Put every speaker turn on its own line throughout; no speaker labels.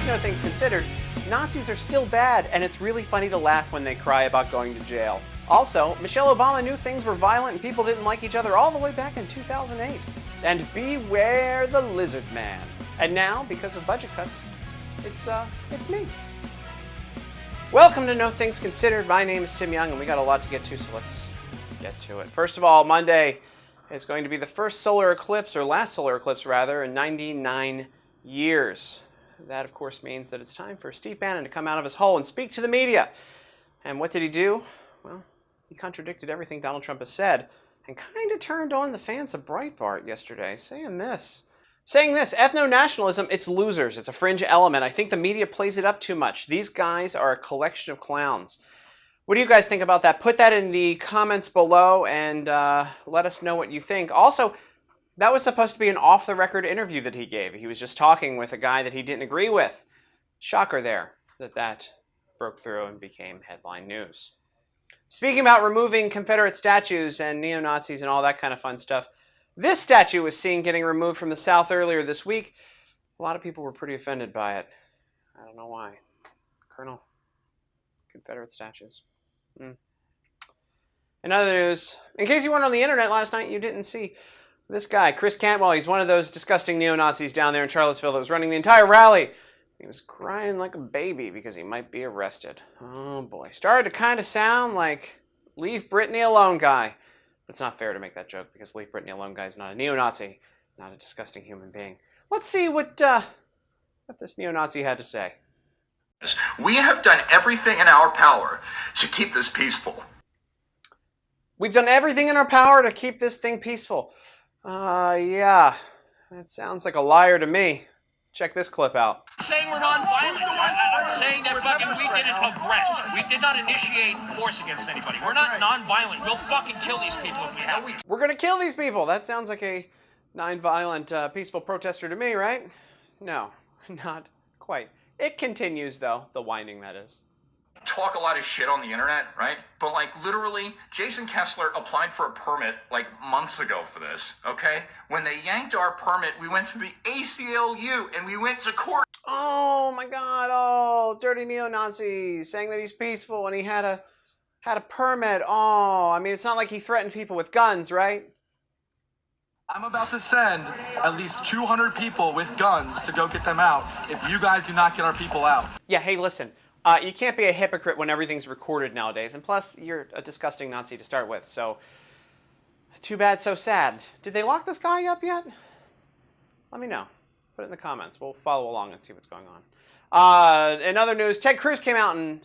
No Things Considered, Nazis are still bad, and it's really funny to laugh when they cry about going to jail. Also, Michelle Obama knew things were violent and people didn't like each other all the way back in 2008. And beware the lizard man. And now, because of budget cuts, it's me. Welcome to No Things Considered. My name is Tim Young, and we got a lot to get to, so let's get to it. First of all, Monday is going to be the first solar eclipse, or last solar eclipse rather, in 99 years. That, of course, means that it's time for Steve Bannon to come out of his hole and speak to the media. And what did he do? Well, he contradicted everything Donald Trump has said and kind of turned on the fans of Breitbart yesterday, saying this, ethno-nationalism, it's losers. It's a fringe element. I think the media plays it up too much. These guys are a collection of clowns. What do you guys think about that? Put that in the comments below and let us know what you think. Also, that was supposed to be an off-the-record interview that he gave. He was just talking with a guy that he didn't agree with. Shocker there that broke through and became headline news. Speaking about removing Confederate statues and neo-Nazis and all that kind of fun stuff, this statue was seen getting removed from the South earlier this week. A lot of people were pretty offended by it. I don't know why. Colonel, Confederate statues. In other news, in case you weren't on the internet last night, you didn't see this guy, Chris Cantwell. He's one of those disgusting neo-Nazis down there in Charlottesville that was running the entire rally. He was crying like a baby because he might be arrested. Oh boy. Started to kind of sound like Leave Britney Alone guy. But it's not fair to make that joke because Leave Britney Alone guy is not a neo-Nazi, not a disgusting human being. Let's see what this neo-Nazi had to say.
We have done everything in our power to keep this peaceful.
We've done everything in our power to keep this thing peaceful. Yeah, that sounds like a liar to me. Check this clip out.
Saying we're non-violent. I'm saying that fucking we didn't aggress. We did not initiate force against anybody. We're not non-violent. We'll fucking kill these people if we have to.
We're gonna kill these people. That sounds like a non-violent, peaceful protester to me, right? No, not quite. It continues, though, the whining that is.
Talk a lot of shit on the internet, right? But like literally, Jason Kessler applied for a permit like months ago for this, okay? When they yanked our permit, we went to the ACLU and we went to court.
Oh my God, oh, dirty neo-Nazis saying that he's peaceful and he had a permit. Oh, I mean, it's not like he threatened people with guns, right?
I'm about to send at least 200 people with guns to go get them out if you guys do not get our people out.
Yeah, hey, listen. You can't be a hypocrite when everything's recorded nowadays. And plus, you're a disgusting Nazi to start with. So, too bad, so sad. Did they lock this guy up yet? Let me know. Put it in the comments. We'll follow along and see what's going on. In other news, Ted Cruz came out and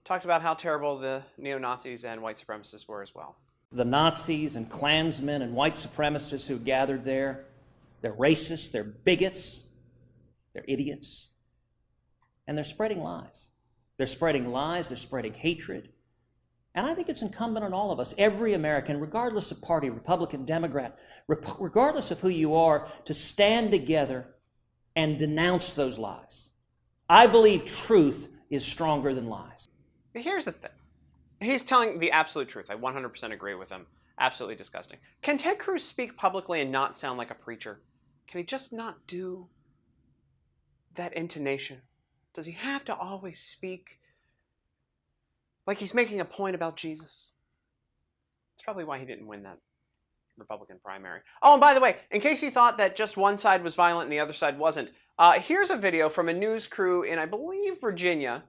talked about how terrible the neo-Nazis and white supremacists were as well.
The Nazis and Klansmen and white supremacists who gathered there, they're racists, they're bigots, they're idiots, and they're spreading lies. They're spreading lies, they're spreading hatred. And I think it's incumbent on all of us, every American, regardless of party, Republican, Democrat, regardless of who you are, to stand together and denounce those lies. I believe truth is stronger than lies.
Here's the thing. He's telling the absolute truth. I 100% agree with him. Absolutely disgusting. Can Ted Cruz speak publicly and not sound like a preacher? Can he just not do that intonation? Does he have to always speak like he's making a point about Jesus? That's probably why he didn't win that Republican primary. Oh, and by the way, in case you thought that just one side was violent and the other side wasn't, here's a video from a news crew in, I believe, Virginia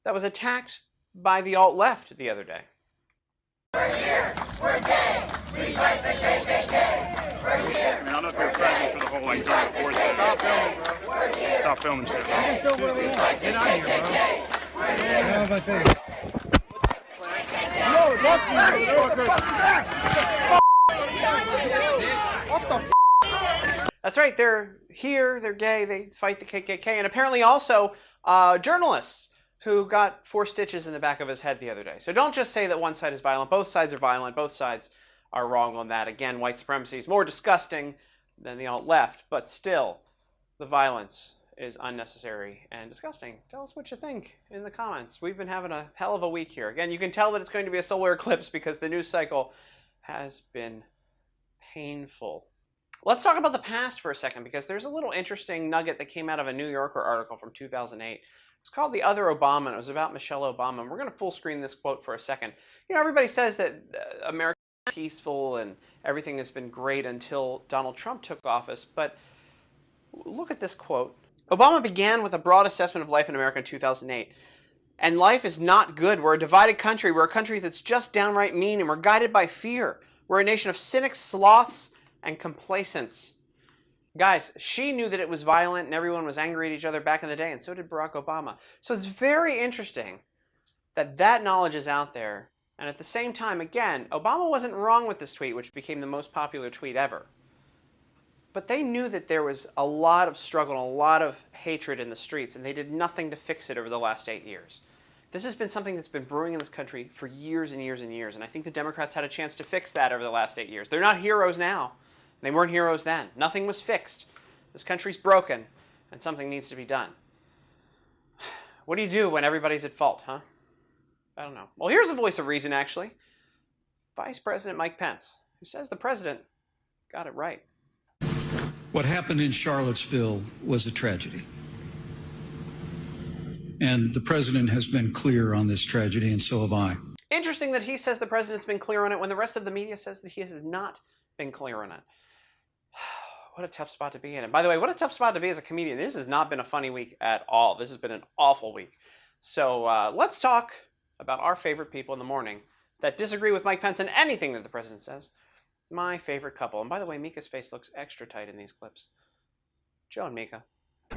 that was attacked by the alt-left the other day.
We're here, we're gay, we fight the KKK. We're here.
I mean, I don't know if you're present for the whole like dark force. Stop filming, bro.
We're here.
Stop filming shit.
We get out of here, bro. We're here.
That's right, they're here, they're gay, they fight the KKK, and apparently also journalists who got 4 stitches in the back of his head the other day. So don't just say that one side is violent. Both sides are violent. Both sides are wrong on that. Again, white supremacy is more disgusting than the alt-left, but still, the violence is unnecessary and disgusting. Tell us what you think in the comments. We've been having a hell of a week here. Again, you can tell that it's going to be a solar eclipse because the news cycle has been painful. Let's talk about the past for a second, because there's a little interesting nugget that came out of a New Yorker article from 2008. It's called The Other Obama, and it was about Michelle Obama. And we're going to full screen this quote for a second. You know, everybody says that America is peaceful and everything has been great until Donald Trump took office, but look at this quote. Obama began with a broad assessment of life in America in 2008. And life is not good. We're a divided country. We're a country that's just downright mean, and we're guided by fear. We're a nation of cynics, sloths, and complacents. Guys, she knew that it was violent and everyone was angry at each other back in the day, and so did Barack Obama. So it's very interesting that that knowledge is out there. And at the same time, again, Obama wasn't wrong with this tweet, which became the most popular tweet ever. But they knew that there was a lot of struggle and a lot of hatred in the streets, and they did nothing to fix it over the last 8 years. This has been something that's been brewing in this country for years and years and years, and I think the Democrats had a chance to fix that over the last 8 years. They're not heroes now. They weren't heroes then. Nothing was fixed. This country's broken, and something needs to be done. What do you do when everybody's at fault, huh? I don't know. Well, here's a voice of reason, actually. Vice President Mike Pence, who says the president got it right.
What happened in Charlottesville was a tragedy. And the president has been clear on this tragedy, and so have I.
Interesting that he says the president's been clear on it when the rest of the media says that he has not been clear on it. What a tough spot to be in. And by the way, what a tough spot to be as a comedian. This has not been a funny week at all. This has been an awful week. So let's talk about our favorite people in the morning that disagree with Mike Pence and anything that the president says. My favorite couple. And by the way, Mika's face looks extra tight in these clips. Joe and Mika.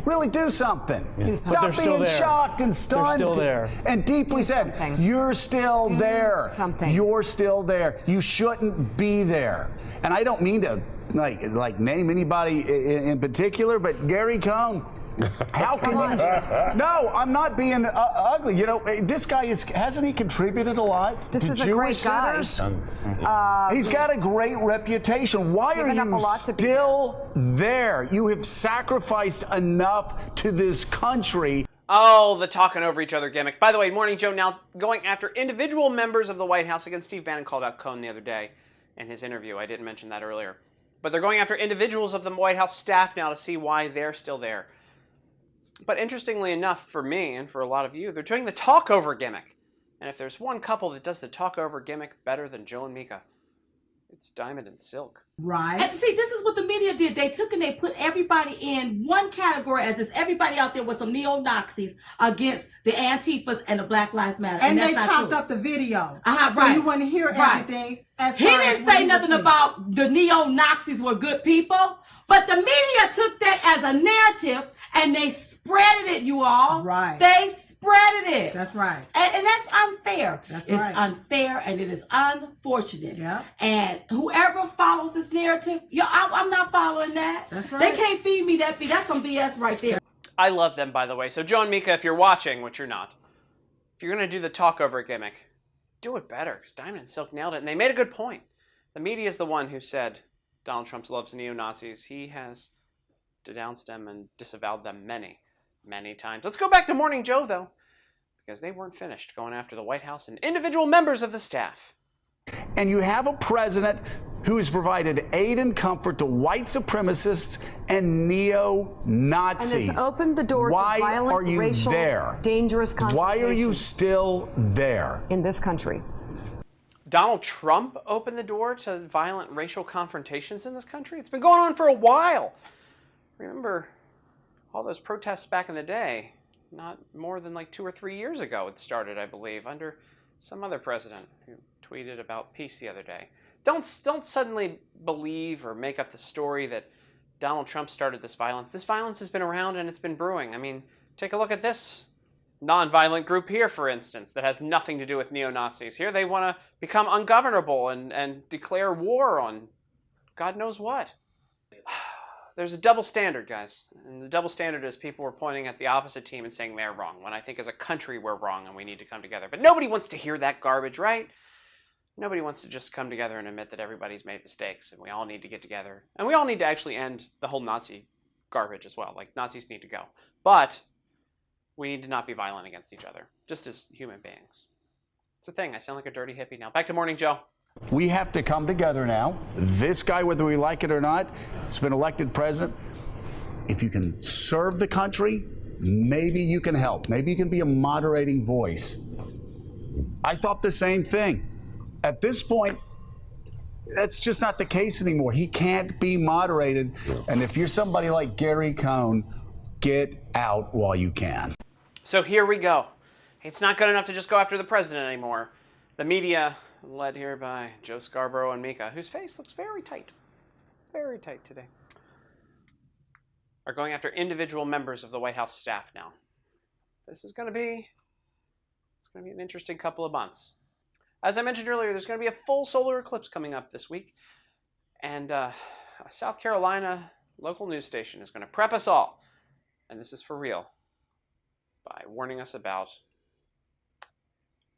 Really do something.
Do
Stop
something.
being shocked and stunned.
They're still there.
And deeply sad. You're still there.
Something.
You're still there. You shouldn't be there. And I don't mean to like name anybody in particular, but Gary Cohn. How can you? No, I'm not being ugly. You know, this guy hasn't he contributed a lot?
This
to
is a
Jewish
great guy.
centers? He's got a great reputation. Why are you still there? You have sacrificed enough to this country.
Oh, the talking over each other gimmick. By the way, Morning Joe now going after individual members of the White House. Again, Steve Bannon called out Cohn the other day in his interview. I didn't mention that earlier. But they're going after individuals of the White House staff now to see why they're still there. But interestingly enough, for me and for a lot of you, they're doing the talk-over gimmick. And if there's one couple that does the talk-over gimmick better than Joe and Mika, it's Diamond and Silk.
Right. And see, this is what the media did. They took and they put everybody in one category as if everybody out there was some neo-Nazis against the Antifas and the Black Lives Matter.
And they chopped up the video.
Right.
So you wouldn't hear everything.
He didn't say nothing about the neo-Nazis were good people, but the media took that as a narrative and they spreaded it, you all.
Right.
They spreaded it.
That's right.
And that's unfair.
That's
it's
right.
unfair and it is unfortunate.
Yeah.
And whoever follows this narrative, I'm not following that.
That's right.
They can't feed me that feed. That's some BS right there.
I love them, by the way. So Joe and Mika, if you're watching, which you're not, if you're going to do the talk-over gimmick, do it better, because Diamond and Silk nailed it. And they made a good point. The media is the one who said Donald Trump loves neo-Nazis. He has denounced them and disavowed them many, many times. Let's go back to Morning Joe, though, because they weren't finished going after the White House and individual members of the staff.
And you have a president who has provided aid and comfort to white supremacists and neo-Nazis.
And has opened the door to violent, racial, dangerous confrontations.
Why are you still there?
In this country.
Donald Trump opened the door to violent racial confrontations in this country? It's been going on for a while. Remember all those protests back in the day? Not more than like 2 or 3 years ago it started, I believe, under some other president who tweeted about peace the other day. Don't suddenly believe or make up the story that Donald Trump started this violence. This violence has been around and it's been brewing. I mean, take a look at this non-violent group here, for instance, that has nothing to do with neo-Nazis. Here they want to become ungovernable and declare war on God knows what. There's a double standard, guys. And the double standard is people were pointing at the opposite team and saying they're wrong, when I think as a country we're wrong and we need to come together. But nobody wants to hear that garbage, right? Nobody wants to just come together and admit that everybody's made mistakes and we all need to get together. And we all need to actually end the whole Nazi garbage as well. Like, Nazis need to go. But we need to not be violent against each other, just as human beings. It's a thing. I sound like a dirty hippie now. Back to Morning Joe.
We have to come together now. This guy, whether we like it or not, has been elected president. If you can serve the country, maybe you can help. Maybe you can be a moderating voice. I thought the same thing. At this point, that's just not the case anymore. He can't be moderated. And if you're somebody like Gary Cohn, get out while you can.
So here we go. It's not good enough to just go after the president anymore. The media, led here by Joe Scarborough and Mika, whose face looks very tight today, are going after individual members of the White House staff now. This is going to be an interesting couple of months. As I mentioned earlier, there's going to be a full solar eclipse coming up this week, and a South Carolina local news station is going to prep us all, and this is for real, by warning us about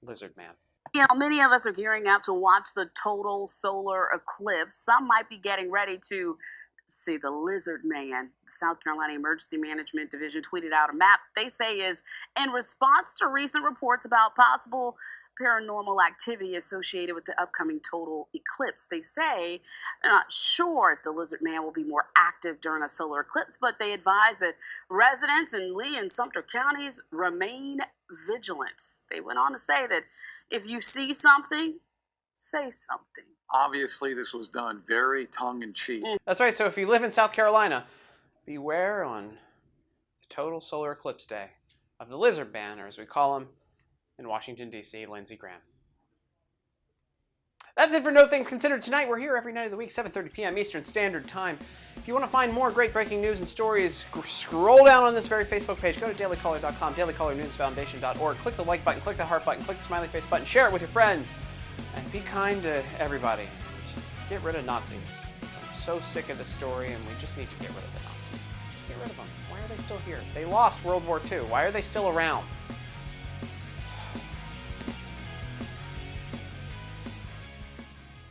Lizard Man.
You know, many of us are gearing up to watch the total solar eclipse. Some might be getting ready to see the Lizard Man. The South Carolina Emergency Management Division tweeted out a map they say is in response to recent reports about possible paranormal activity associated with the upcoming total eclipse. They say they're not sure if the Lizard Man will be more active during a solar eclipse, but they advise that residents in Lee and Sumter counties remain vigilant. They went on to say that if you see something, say something.
Obviously, this was done very tongue-in-cheek.
That's right. So if you live in South Carolina, beware on the total solar eclipse day of the Lizard Man, or as we call him in Washington, D.C., Lindsey Graham. That's it for No Things Considered tonight. We're here every night of the week, 7:30 p.m. Eastern Standard Time. If you want to find more great breaking news and stories, scroll down on this very Facebook page. Go to dailycaller.com, dailycallernewsfoundation.org. Click the like button, click the heart button, click the smiley face button, share it with your friends, and be kind to everybody. Get rid of Nazis. I'm so sick of this story, and we just need to get rid of the Nazis. Just get rid of them. Why are they still here? They lost World War II. Why are they still around?